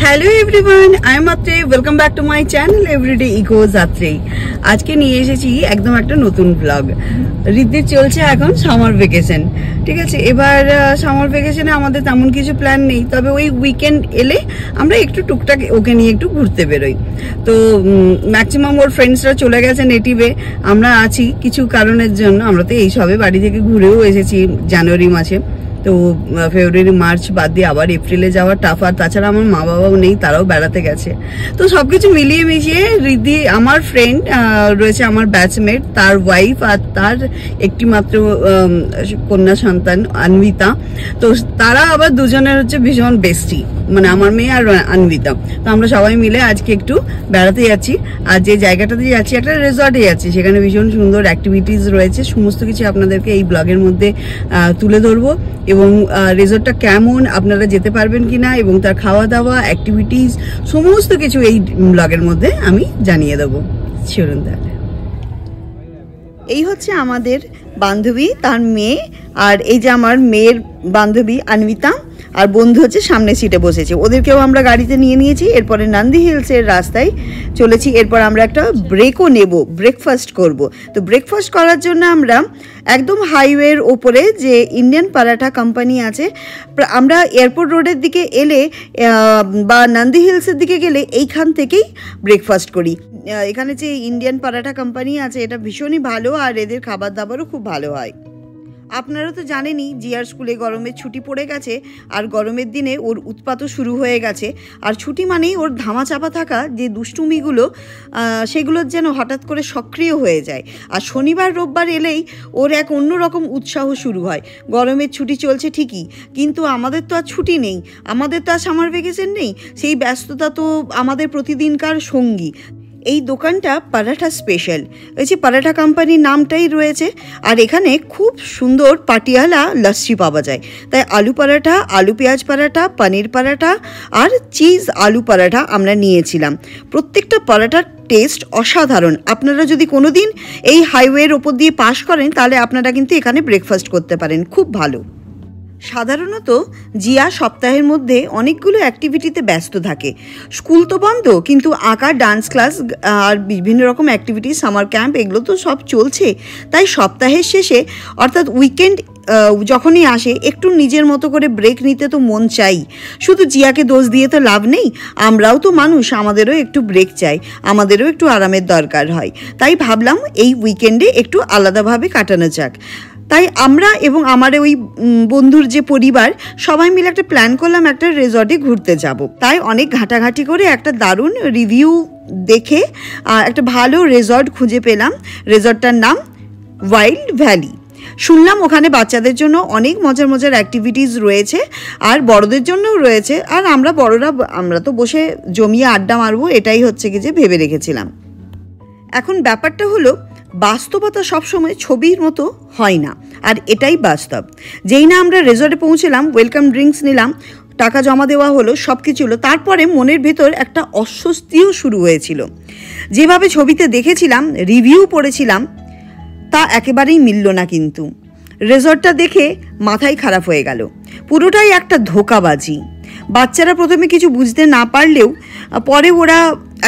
Hello everyone, I am Atreya. Welcome back to my channel everyday echoes Atreya. আজকে নিয়ে এসেছি একদম একটা নতুন ব্লগ। রিদ্ধির চলছে এখন সামার ভ্যাকেশন, ঠিক আছে। এবার সামার ভ্যাকেশনে আমাদের তেমন কিছু প্ল্যান নেই, তবে ওই উইকেন্ড এলে আমরা একটু টুকটাক ওকে নিয়ে একটু ঘুরতে বেরোই। তো ম্যাক্সিমাম ওর ফ্রেন্ডসরা চলে গেছে নেটিভে, আমরা আছি কিছু কারণের জন্য। আমরা তো এই সবে বাড়ি থেকে ঘুরেও এসেছি জানুয়ারি মাসে। তো ফেব্রুয়ারি মার্চ বাদ দিয়ে আবার এপ্রিলে যাওয়া টাফ। আর তাছাড়া আমার মা বাবাও নেই, তারাও বেড়াতে গেছে। তো সবকিছু মিলিয়ে মিশিয়ে রিদ্ধি আমার ফ্রেন্ড রয়েছে, আমার ব্যাচমেট, তার ওয়াইফ আর তার একটি মাত্র কন্যা সন্তান অন্বিতা। তো তারা আবার দুজনের হচ্ছে ভীষণ বেস্টি, মানে আমার মেয়ে আর অন্বিতা। তো আমরা সবাই মিলে আজকে একটু বেড়াতে যাচ্ছি। আর যে জায়গাটাতে যাচ্ছি একটা রিসর্টে যাচ্ছি, সেখানে ভীষণ সুন্দর অ্যাক্টিভিটিস রয়েছে। সমস্ত কিছু আপনাদেরকে এই ব্লগের মধ্যে তুলে ধরবো, এবং রিসর্টটা কেমন, আপনারা যেতে পারবেন কিনা, এবং তার খাওয়া দাওয়া অ্যাক্টিভিটিস সমস্ত কিছু এই ব্লগের মধ্যে আমি জানিয়ে দেবো। চলুন তাহলে। এই হচ্ছে আমাদের বান্ধবী, তার মেয়ে, আর এই যে আমার মেয়ের বান্ধবী অন্বিতা, আর বন্ধু হচ্ছে সামনে সিটে বসেছে। ওদেরকেও আমরা গাড়িতে নিয়ে নিয়েছি। এরপরে নান্দি হিলসের রাস্তায় চলেছি। এরপর আমরা একটা ব্রেকও নেব, ব্রেকফাস্ট করব। তো ব্রেকফাস্ট করার জন্য আমরা একদম হাইওয়ের ওপরে যে ইন্ডিয়ান পারাঠা কোম্পানি আছে, আমরা এয়ারপোর্ট রোডের দিকে এলে বা নান্দি হিলসের দিকে গেলে এইখান থেকেই ব্রেকফাস্ট করি। এখানে যে ইন্ডিয়ান পারাঠা কোম্পানি আছে, এটা ভীষণই ভালো, আর এদের খাবার দাবারও খুব ভালো হয়। আপনারা তো জানেনই, জিয়ার স্কুলে গরমের ছুটি পড়ে গেছে, আর গরমের দিনে ওর উৎপাতও শুরু হয়ে গেছে। আর ছুটি মানেই ওর ধামাচাপা থাকা যে দুষ্টুমিগুলো, সেগুলোর যেন হঠাৎ করে সক্রিয় হয়ে যায়। আর শনিবার রোববার এলেই ওর এক অন্যরকম উৎসাহ শুরু হয়। গরমের ছুটি চলছে ঠিকই, কিন্তু আমাদের তো আর ছুটি নেই, আমাদের তো আর সামার ভ্যাকেশন নেই। সেই ব্যস্ততা তো আমাদের প্রতিদিনকার সঙ্গী। এই দোকানটা পারাঠা স্পেশাল, ওই যে পারাঠা কোম্পানির নামটাই রয়েছে। আর এখানে খুব সুন্দর পাটিয়ালা লস্যি পাওয়া যায়। তাই আলু পরাঠা, আলু পেঁয়াজ পরাঠা, পনির পরাঠা আর চিজ আলু পরাঠা আমরা নিয়েছিলাম। প্রত্যেকটা পরাঠার টেস্ট অসাধারণ। আপনারা যদি কোনো দিন এই হাইওয়ের ওপর দিয়ে পাস করেন, তাহলে আপনারা কিন্তু এখানে ব্রেকফাস্ট করতে পারেন, খুব ভালো। সাধারণত জিয়া সপ্তাহের মধ্যে অনেকগুলো অ্যাক্টিভিটিতে ব্যস্ত থাকে। স্কুল তো বন্ধ, কিন্তু আঁকা, ডান্স ক্লাস আর বিভিন্ন রকম অ্যাক্টিভিটি, সামার ক্যাম্প, এগুলো তো সব চলছে। তাই সপ্তাহের শেষে অর্থাৎ উইকেন্ড যখনই আসে, একটু নিজের মতো করে ব্রেক নিতে তো মন চাই। শুধু জিয়াকে দোষ দিয়ে তো লাভ নেই, আমরাও তো মানুষ, আমাদেরও একটু ব্রেক চাই, আমাদেরও একটু আরামের দরকার হয়। তাই ভাবলাম এই উইকেন্ডে একটু আলাদাভাবে কাটানো যাক। তাই আমরা এবং আমার ওই বন্ধুর যে পরিবার, সবাই মিলে একটা প্ল্যান করলাম একটা রিসর্টে ঘুরতে যাব। তাই অনেক ঘাটাঘাটি করে একটা দারুণ রিভিউ দেখে একটা ভালো রিসর্ট খুঁজে পেলাম। রিসর্টটার নাম ওয়াইল্ড ভ্যালি। শুনলাম ওখানে বাচ্চাদের জন্য অনেক মজার মজার অ্যাক্টিভিটিস রয়েছে, আর বড়দের জন্যও রয়েছে। আর আমরা বড়রা, আমরা তো বসে জমিয়ে আড্ডা মারবো, এটাই হচ্ছে কি যে ভেবে রেখেছিলাম। এখন ব্যাপারটা হলো, বাস্তবতা সবসময় ছবির মতো হয় না, আর এটাই বাস্তব। যেই না আমরা রিসর্টে পৌঁছলাম, ওয়েলকাম ড্রিঙ্কস নিলাম, টাকা জমা দেওয়া হলো, সব কিছু হলো, তারপরে মনের ভেতর একটা অস্বস্তিও শুরু হয়েছিল। যেভাবে ছবিতে দেখেছিলাম, রিভিউ পড়েছিলাম, তা একেবারেই মিলল না। কিন্তু রিসর্টটা দেখে মাথাই খারাপ হয়ে গেল। পুরোটাই একটা ধোঁকাবাজি। বাচ্চারা প্রথমে কিছু বুঝতে না পারলেও পরে ওরা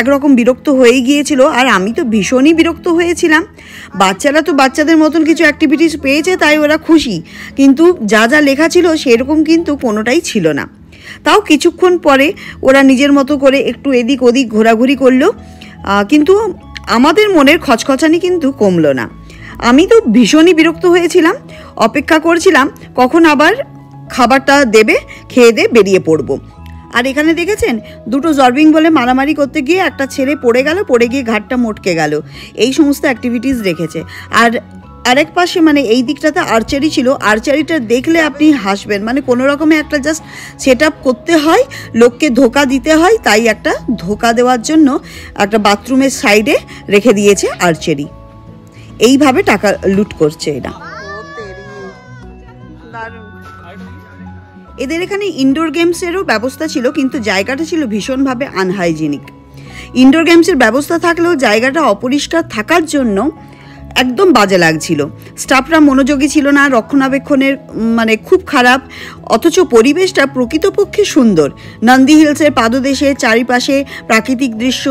একরকম বিরক্ত হয়ে গিয়েছিল, আর আমি তো ভীষণই বিরক্ত হয়েছিলাম। বাচ্চারা তো বাচ্চাদের মতন কিছু অ্যাক্টিভিটিস পেয়েছে, তাই ওরা খুশি, কিন্তু যা যা লেখা ছিল সেরকম কিন্তু কোনোটাই ছিল না। তাও কিছুক্ষণ পরে ওরা নিজের মতো করে একটু এদিক ওদিক ঘোরাঘুরি করলো, কিন্তু আমাদের মনের খচখচানি কিন্তু কমলো না। আমি তো ভীষণই বিরক্ত হয়েছিলাম, অপেক্ষা করছিলাম কখন আবার খাবারটা দেবে, খেয়ে দিয়ে বেরিয়ে পড়বো। আর এখানে দেখেছেন, দুটো জর্বিং বলে মারামারি করতে গিয়ে একটা ছেলে পড়ে গেল, পড়ে গিয়ে ঘাটটা মটকে গেল। এই সমস্ত অ্যাক্টিভিটিস রেখেছে। আর আরেক পাশে, মানে এই দিকটাতে আর্চারি ছিল। আর্চারিটা দেখলে আপনি হাসবেন, মানে কোনো রকমে একটা জাস্ট সেট আপ করতে হয়, লোককে ধোকা দিতে হয়। তাই একটা ধোকা দেওয়ার জন্য একটা বাথরুমের সাইডে রেখে দিয়েছে আর্চারি। এইভাবে টাকা লুট করছে এরা। এদের এখানে ইনডোর গেমসেরও ব্যবস্থা ছিল, কিন্তু জায়গাটা ছিল ভীষণভাবে আনহাইজিনিক। ইনডোর গেমসের ব্যবস্থা থাকলেও জায়গাটা অপরিষ্কার থাকার জন্য একদম বাজে লাগছিল। স্টাফরা মনোযোগী ছিল না, রক্ষণাবেক্ষণের মানে খুব খারাপ, অথচ পরিবেশটা প্রকৃতপক্ষে সুন্দর। নন্দী হিলসের পাদদেশে চারিপাশে প্রাকৃতিক দৃশ্য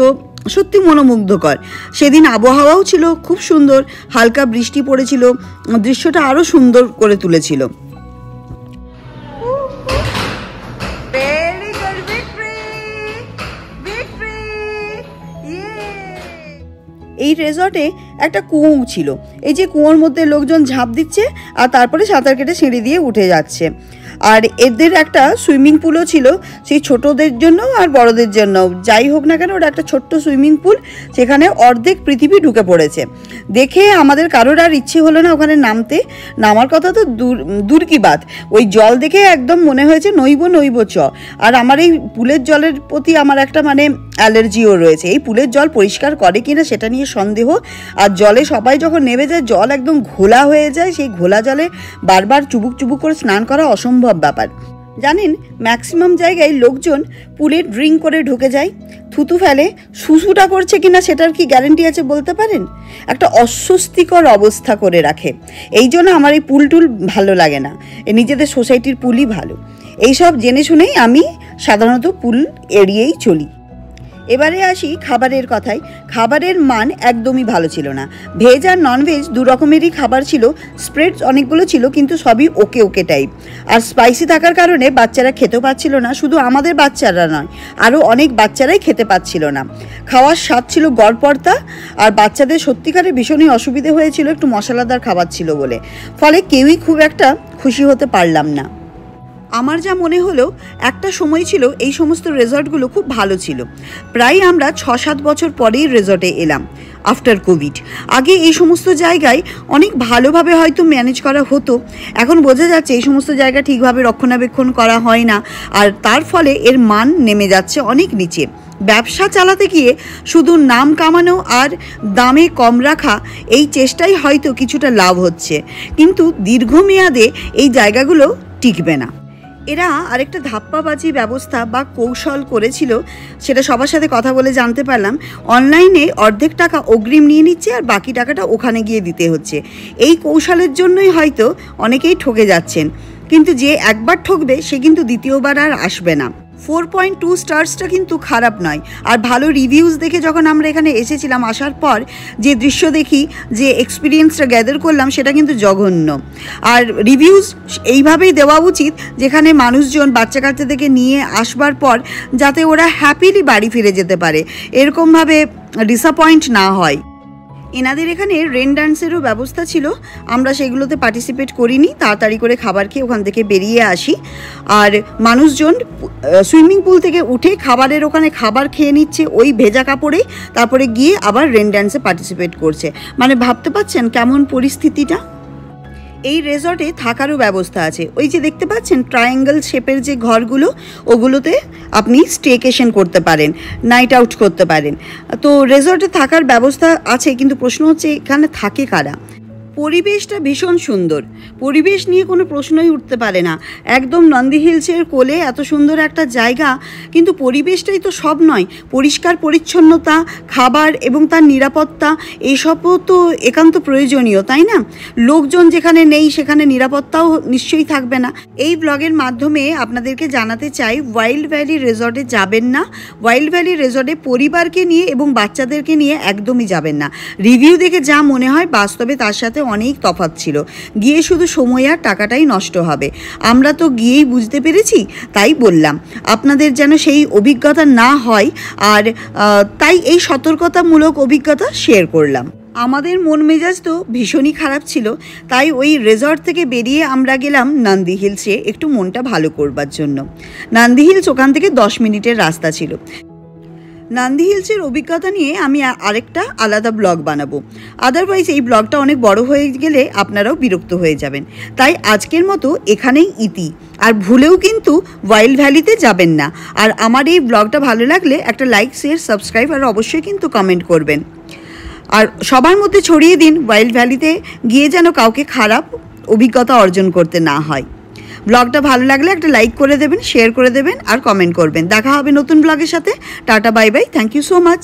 সত্যি মনোমুগ্ধকর। সেদিন আবহাওয়াও ছিল খুব সুন্দর, হালকা বৃষ্টি পড়েছিল, দৃশ্যটা আরও সুন্দর করে তুলেছিল। এই রিসর্টে একটা কুয়ো ছিল, এই যে কুয়োর মধ্যে লোকজন ঝাঁপ দিচ্ছে আর তারপরে সাঁতার কেটে সিঁড়ি দিয়ে উঠে যাচ্ছে। আর এদের একটা সুইমিং পুলও ছিল, সেই ছোটদের জন্য আর বড়দের জন্য, যাই হোক না কেন ওটা একটা ছোট্ট সুইমিং পুল, সেখানে অর্ধেক পৃথিবী ঢুকে পড়েছে। দেখে আমাদের কারোর আর ইচ্ছে হলো না ওখানে নামতে, নামার কথা তো দূর কি বাত, ওই জল দেখে একদম মনে হয়েছে নইব চ। আর আমার এই পুলের জলের প্রতি আমার একটা মানে অ্যালার্জিও রয়েছে। এই পুলের জল পরিষ্কার করে কিনা সেটা নিয়ে সন্দেহ। আর জলে সবাই যখন নেমে যায় জল একদম ঘোলা হয়ে যায়, সেই ঘোলা জলে বারবার চুবুক চুবুক করে স্নান করা অসম্ভব ব্যাপার। জানেন, ম্যাক্সিমাম জায়গায় লোকজন পুলে ড্রিঙ্ক করে ঢুকে যায়, থুতু ফেলে, শুশুটা করছে কিনা সেটার কি গ্যারেন্টি আছে বলতে পারেন? একটা অস্বস্তিকর অবস্থা করে রাখে। এই জন্য আমার এই পুল টুল ভালো লাগে না, নিজেদের সোসাইটির পুলই ভালো। এইসব জেনে শুনেই আমি সাধারণত পুল এড়িয়েই চলি। এবারে আসি খাবারের কথায়। খাবারের মান একদমই ভালো ছিল না। ভেজ আর ননভেজ দু রকমেরই খাবার ছিল, স্প্রেডস অনেকগুলো ছিল, কিন্তু সবই ওকে ওকে টাইপ। আর স্পাইসি থাকার কারণে বাচ্চারা খেতেও পাচ্ছিল না, শুধু আমাদের বাচ্চারা নয়, আরও অনেক বাচ্চারাই খেতে পাচ্ছিল না। খাওয়ার স্বাদ ছিল গড়পড়তা, আর বাচ্চাদের সত্যিকারের ভীষণই অসুবিধে হয়েছিল একটু মশলাদার খাবার ছিল বলে, ফলে কেউই খুব একটা খুশি হতে পারলাম না। আমার যা মনে হলো একটা সময় ছিল এই সমস্ত রিসর্টগুলো খুব ভালো ছিল। প্রায় আমরা 6-7 বছর পরেই রিসর্টে এলাম আফটার কোভিড। আগে এই সমস্ত জায়গায় অনেক ভালোভাবে হয়তো ম্যানেজ করা হতো, এখন বোঝা যাচ্ছে এই সমস্ত জায়গা ঠিকভাবে রক্ষণাবেক্ষণ করা হয় না, আর তার ফলে এর মান নেমে যাচ্ছে অনেক নিচে। ব্যবসা চালাতে গিয়ে শুধু নাম কামানো আর দামে কম রাখা, এই চেষ্টাই হয়তো কিছুটা লাভ হচ্ছে, কিন্তু দীর্ঘমেয়াদে এই জায়গাগুলো টিকবে না। এরা আরেকটা ধাপ্পাবাজি ব্যবস্থা বা কৌশল করেছিল, সেটা সবার সাথে কথা বলে জানতে পারলাম। অনলাইনে অর্ধেক টাকা অগ্রিম নিয়ে নিচ্ছে আর বাকি টাকাটা ওখানে গিয়ে দিতে হচ্ছে। এই কৌশলের জন্যই হয়তো অনেকেই ঠকে যাচ্ছেন, কিন্তু যে একবার ঠকবে সে কিন্তু দ্বিতীয়বার আর আসবে না। 4.2 স্টার্সটা কিন্তু খারাপ নয়। আর ভালো রিভিউজ দেখে যখন আমরা এখানে এসেছিলাম, আসার পর যে দৃশ্য দেখি, যে এক্সপিরিয়েন্সটা গ্যাদার করলাম, সেটা কিন্তু জঘন্য। আর রিভিউজ এইভাবেই দেওয়া উচিত যেখানে মানুষজন বাচ্চা কাচ্চাদেরকে নিয়ে আসবার পর যাতে ওরা হ্যাপিলি বাড়ি ফিরে যেতে পারে, এরকমভাবে ডিসঅ্যাপয়েন্ট না হয়। এনাদের এখানে রেন ডান্সেরও ব্যবস্থা ছিল, আমরা সেগুলোতে পার্টিসিপেট করিনি, তাড়াতাড়ি করে খাবার খেয়ে ওখান থেকে বেরিয়ে আসি। আর মানুষজন সুইমিং পুল থেকে উঠে খাবারের ওখানে খাবার খেয়ে নিচ্ছে ওই ভেজা কাপড়েই, তারপরে গিয়ে আবার রেন ডান্সে পার্টিসিপেট করছে। মানে ভাবতে পারছেন কেমন পরিস্থিতিটা। এই রিসর্টে থাকারও ব্যবস্থা আছে, ওই যে দেখতে পাচ্ছেন ট্রায়াঙ্গেল শেপের যে ঘরগুলো, ওগুলোতে আপনি স্টেকেশন করতে পারেন, নাইট আউট করতে পারেন। তো রিসর্টে থাকার ব্যবস্থা আছে, কিন্তু প্রশ্ন হচ্ছে এখানে থাকে কারা। পরিবেশটা ভীষণ সুন্দর, পরিবেশ নিয়ে কোনো প্রশ্নই উঠতে পারে না। একদম নন্দী হিলসের কোলে এত সুন্দর একটা জায়গা, কিন্তু পরিবেশটাই তো সব নয়। পরিষ্কার পরিচ্ছন্নতা, খাবার এবং তার নিরাপত্তা, এইসবও তো একান্ত প্রয়োজনীয়, তাই না? লোকজন যেখানে নেই সেখানে নিরাপত্তাও নিশ্চয়ই থাকবে না। এই ব্লগের মাধ্যমে আপনাদেরকে জানাতে চাই, ওয়াইল্ড ভ্যালি রিসর্টে যাবেন না। ওয়াইল্ড ভ্যালি রিসর্টে পরিবারকে নিয়ে এবং বাচ্চাদেরকে নিয়ে একদমই যাবেন না। রিভিউ দেখে যা মনে হয়, বাস্তবে তার সাথে অনেক তফাৎ ছিল। গিয়ে শুধু সময় আর টাকাটাই নষ্ট হবে। আমরা তো গিয়েই বুঝতে পেরেছি, তাই বললাম আপনাদের যেন সেই অভিজ্ঞতা না হয়, আর তাই এই সতর্কতামূলক অভিজ্ঞতা শেয়ার করলাম। আমাদের মন মেজাজ তো ভীষণই খারাপ ছিল, তাই ওই রিসর্ট থেকে বেরিয়ে আমরা গেলাম নন্দী হিলসে একটু মনটা ভালো করবার জন্য। নন্দী হিলস ওখান থেকে 10 মিনিটের রাস্তা ছিল। নন্দী হিলসের অভিজ্ঞতা নিয়ে আমি আরেকটা আলাদা ব্লগ বানাবো, আদারওয়াইজ এই ব্লগটা অনেক বড় হয়ে গেলে আপনারাও বিরক্ত হয়ে যাবেন। তাই আজকের মতো এখানেই ইতি। আর ভুলেও কিন্তু ওয়াইল্ড ভ্যালিতে যাবেন না। আর আমার এই ব্লগটা ভালো লাগলে একটা লাইক, শেয়ার, সাবস্ক্রাইব আর অবশ্যই কিন্তু কমেন্ট করবেন। আর সবার মধ্যে ছড়িয়ে দিন, ওয়াইল্ড ভ্যালিতে গিয়ে যেন কাউকে খারাপ অভিজ্ঞতা অর্জন করতে না হয়। ব্লগটা ভালো লাগলে একটা লাইক করে দেবেন, শেয়ার করে দেবেন আর কমেন্ট করবেন। দেখা হবে নতুন ব্লগের সাথে। Ta-ta, bye bye, thank you so much.